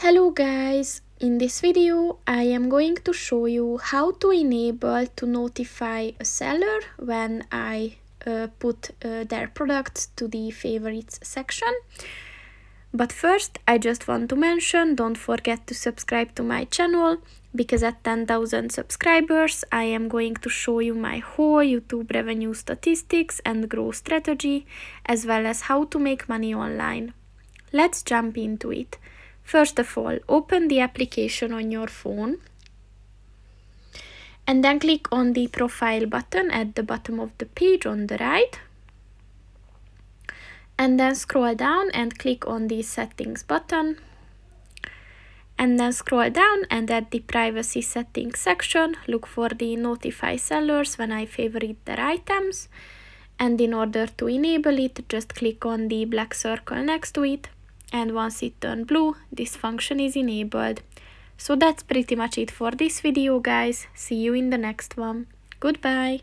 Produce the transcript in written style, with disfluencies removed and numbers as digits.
Hello guys, in this video I am going to show you how to enable to notify a seller when I put their products to the favorites section. But first I just want to mention, don't forget to subscribe to my channel, because at 10,000 subscribers I am going to show you my whole YouTube revenue statistics and growth strategy, as well as how to make money online. Let's jump into it. First of all, open the application on your phone and then click on the profile button at the bottom of the page on the right, and then scroll down and click on the settings button, and then scroll down and at the privacy settings section look for the notify sellers when I favorite their items, and in order to enable it just click on the black circle next to it, and once it turns blue, this function is enabled. So that's pretty much it for this video guys. See you in the next one. Goodbye.